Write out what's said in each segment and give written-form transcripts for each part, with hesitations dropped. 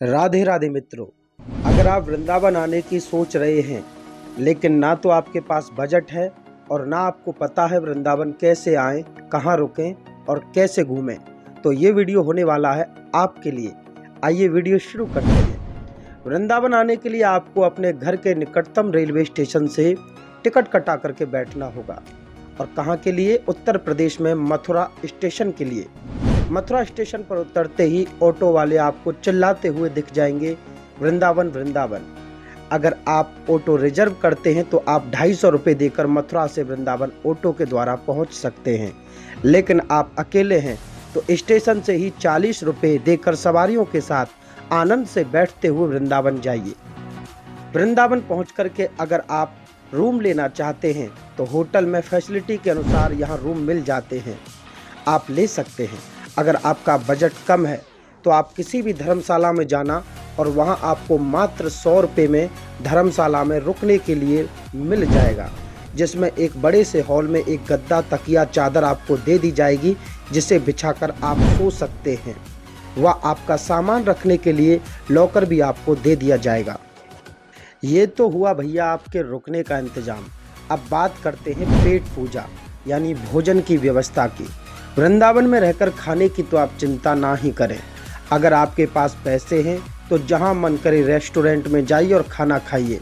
राधे राधे मित्रों। अगर आप वृंदावन आने की सोच रहे हैं लेकिन ना तो आपके पास बजट है और ना आपको पता है वृंदावन कैसे आएं, कहां रुकें और कैसे घूमें, तो ये वीडियो होने वाला है आपके लिए। आइए वीडियो शुरू करते हैं। वृंदावन आने के लिए आपको अपने घर के निकटतम रेलवे स्टेशन से टिकट कटा करके बैठना होगा। और कहां के लिए? उत्तर प्रदेश में मथुरा स्टेशन के लिए। मथुरा स्टेशन पर उतरते ही ऑटो वाले आपको चिल्लाते हुए दिख जाएंगे, वृंदावन वृंदावन। अगर आप ऑटो रिजर्व करते हैं तो आप 250 रुपये देकर मथुरा से वृंदावन ऑटो के द्वारा पहुंच सकते हैं। लेकिन आप अकेले हैं तो स्टेशन से ही 40 रुपये देकर सवारियों के साथ आनंद से बैठते हुए वृंदावन जाइए। वृंदावन पहुंच करके अगर आप रूम लेना चाहते हैं तो होटल में फैसिलिटी के अनुसार यहाँ रूम मिल जाते हैं, आप ले सकते हैं। अगर आपका बजट कम है तो आप किसी भी धर्मशाला में जाना और वहां आपको मात्र 100 रुपये में धर्मशाला में रुकने के लिए मिल जाएगा, जिसमें एक बड़े से हॉल में एक गद्दा, तकिया, चादर आपको दे दी जाएगी जिसे बिछाकर आप सो सकते हैं। वह आपका सामान रखने के लिए लॉकर भी आपको दे दिया जाएगा। ये तो हुआ भैया आपके रुकने का इंतजाम। अब बात करते हैं पेट पूजा यानी भोजन की व्यवस्था की। वृंदावन में रहकर खाने की तो आप चिंता ना ही करें। अगर आपके पास पैसे हैं तो जहां मन करे रेस्टोरेंट में जाइए और खाना खाइए।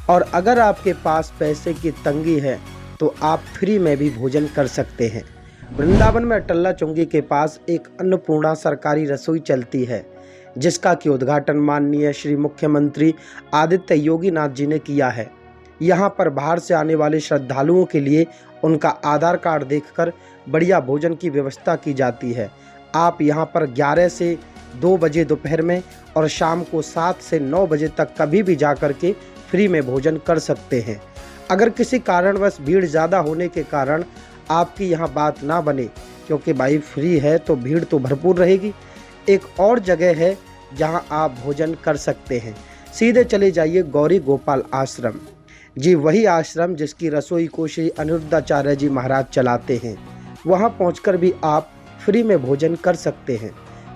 और अगर आपके पास पैसे की तंगी है तो आप फ्री में भी भोजन कर सकते हैं। वृंदावन में अटल्ला चुंगी के पास एक अन्नपूर्णा सरकारी रसोई चलती है, जिसका कि उद्घाटन माननीय श्री मुख्यमंत्री आदित्य योगी नाथ जी ने किया है। यहाँ पर बाहर से आने वाले श्रद्धालुओं के लिए उनका आधार कार्ड देखकर बढ़िया भोजन की व्यवस्था की जाती है। आप यहाँ पर 11 से 2 बजे दोपहर में और शाम को 7 से 9 बजे तक कभी भी जा कर के फ्री में भोजन कर सकते हैं। अगर किसी कारणवश भीड़ ज़्यादा होने के कारण आपकी यहाँ बात ना बने, क्योंकि भाई फ्री है तो भीड़ तो भरपूर रहेगी, एक और जगह है जहाँ आप भोजन कर सकते हैं। सीधे चले जाइए गौरी गोपाल आश्रम। जी वही आश्रम जिसकी रसोई को श्री अनिरुद्धाचार्य जी महाराज चलाते हैं। वहां पहुंचकर भी आप फ्री में भोजन कर सकते हैं।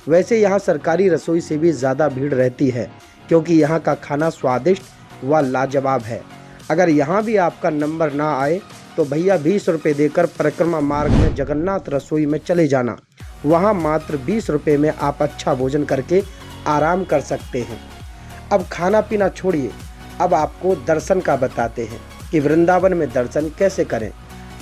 वैसे यहाँ सरकारी रसोई से भी ज़्यादा भीड़ रहती है, क्योंकि यहाँ का खाना स्वादिष्ट व लाजवाब है। अगर यहाँ भी आपका नंबर ना आए तो भैया 20 रुपये देकर परिक्रमा मार्ग में जगन्नाथ रसोई में चले जाना। वहाँ मात्र 20 रुपये में आप अच्छा भोजन करके आराम कर सकते हैं। अब खाना पीना छोड़िए, अब आपको दर्शन का बताते हैं कि वृंदावन में दर्शन कैसे करें।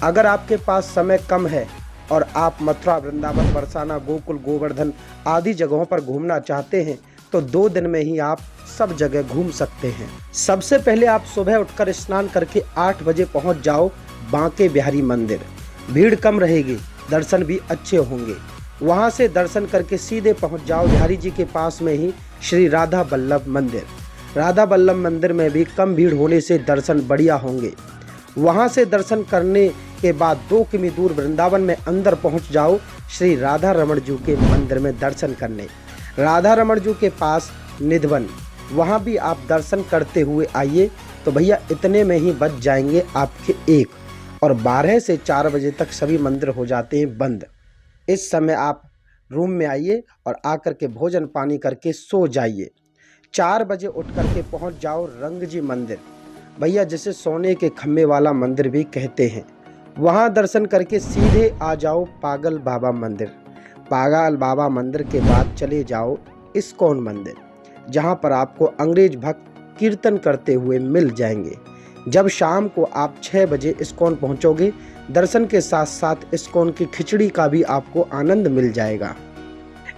अगर आपके पास समय कम है और आप मथुरा, वृंदावन, बरसाना, गोकुल, गोवर्धन आदि जगहों पर घूमना चाहते हैं तो 2 दिन में ही आप सब जगह घूम सकते हैं। सबसे पहले आप सुबह उठकर स्नान करके 8 बजे पहुंच जाओ बांके बिहारी मंदिर। भीड़ कम रहेगी, दर्शन भी अच्छे होंगे। वहां से दर्शन करके सीधे पहुंच जाओ बिहारी जी के पास में ही श्री राधा बल्लभ मंदिर। राधा बल्लभ मंदिर में भी कम भीड़ होने से दर्शन बढ़िया होंगे। वहां से दर्शन करने के बाद 2 किमी दूर वृंदावन में अंदर पहुंच जाओ श्री राधा रमण जी के मंदिर में दर्शन करने। राधा रमण जी के पास निधिवन, वहां भी आप दर्शन करते हुए आइए। तो भैया इतने में ही बच जाएंगे आपके 1 और 12 से 4 बजे तक सभी मंदिर हो जाते हैं बंद। इस समय आप रूम में आइए और आकर के भोजन पानी करके सो जाइए। 4 बजे उठ करके पहुँच जाओ रंग जी मंदिर, भैया जिसे सोने के खम्भे वाला मंदिर भी कहते हैं। वहाँ दर्शन करके सीधे आ जाओ पागल बाबा मंदिर। पागल बाबा मंदिर के बाद चले जाओ इस्कॉन मंदिर, जहाँ पर आपको अंग्रेज भक्त कीर्तन करते हुए मिल जाएंगे। जब शाम को आप 6 बजे इस्कॉन पहुँचोगे, दर्शन के साथ साथ इस्कॉन की खिचड़ी का भी आपको आनंद मिल जाएगा।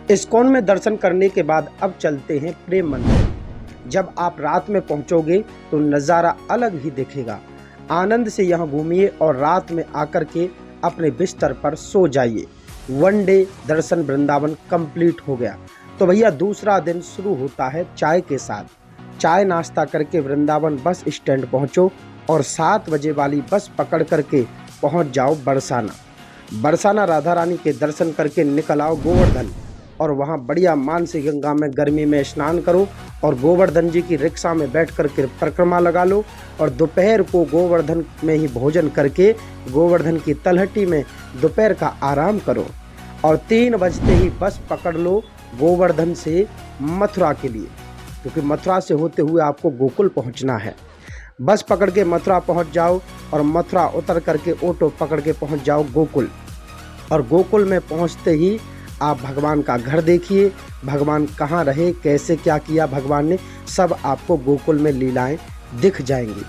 इस्कॉन में दर्शन करने के बाद अब चलते हैं प्रेम मंदिर। जब आप रात में पहुंचोगे तो नज़ारा अलग ही दिखेगा। आनंद से यहाँ घूमिए और रात में आकर के अपने बिस्तर पर सो जाइए। 1 डे दर्शन वृंदावन कंप्लीट हो गया। तो भैया दूसरा दिन शुरू होता है चाय के साथ। चाय नाश्ता करके वृंदावन बस स्टैंड पहुँचो और 7 बजे वाली बस पकड़ करके पहुँच जाओ बरसाना। बरसाना राधा रानी के दर्शन करके निकल आओ गोवर्धन और वहाँ बढ़िया मानसी गंगा में गर्मी में स्नान करो और गोवर्धन जी की रिक्शा में बैठ कर के परिक्रमा लगा लो। और दोपहर को गोवर्धन में ही भोजन करके गोवर्धन की तलहटी में दोपहर का आराम करो और 3 बजते ही बस पकड़ लो गोवर्धन से मथुरा के लिए, क्योंकि मथुरा से होते हुए आपको गोकुल पहुंचना है। बस पकड़ के मथुरा पहुंच जाओ और मथुरा उतर करके ऑटो पकड़ के पहुंच जाओ गोकुल। और गोकुल में पहुंचते ही आप भगवान का घर देखिए, भगवान कहाँ रहे, कैसे क्या किया भगवान ने, सब आपको गोकुल में लीलाएं दिख जाएंगी।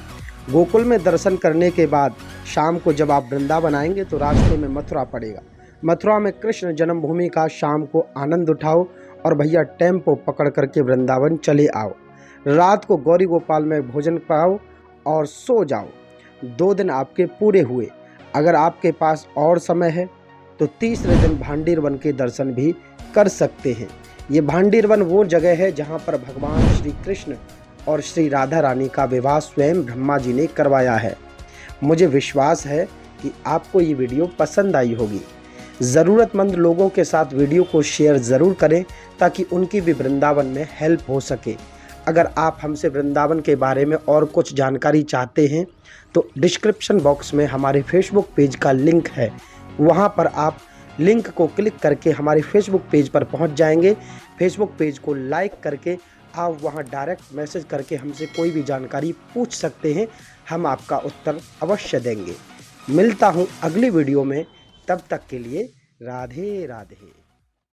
गोकुल में दर्शन करने के बाद शाम को जब आप वृंदावन आएंगे तो रास्ते में मथुरा पड़ेगा। मथुरा में कृष्ण जन्मभूमि का शाम को आनंद उठाओ और भैया टेम्पो पकड़ करके वृंदावन चले आओ। रात को गौरी गोपाल में भोजन पाओ और सो जाओ। 2 दिन आपके पूरे हुए। अगर आपके पास और समय है तो तीसरे दिन भांडीर वन के दर्शन भी कर सकते हैं। ये भांडीर वन वो जगह है जहाँ पर भगवान श्री कृष्ण और श्री राधा रानी का विवाह स्वयं ब्रह्मा जी ने करवाया है। मुझे विश्वास है कि आपको ये वीडियो पसंद आई होगी। ज़रूरतमंद लोगों के साथ वीडियो को शेयर ज़रूर करें ताकि उनकी भी वृंदावन में हेल्प हो सके। अगर आप हमसे वृंदावन के बारे में और कुछ जानकारी चाहते हैं तो डिस्क्रिप्शन बॉक्स में हमारे फेसबुक पेज का लिंक है, वहाँ पर आप लिंक को क्लिक करके हमारे फेसबुक पेज पर पहुँच जाएंगे। फेसबुक पेज को लाइक करके आप वहाँ डायरेक्ट मैसेज करके हमसे कोई भी जानकारी पूछ सकते हैं, हम आपका उत्तर अवश्य देंगे। मिलता हूँ अगली वीडियो में, तब तक के लिए राधे राधे।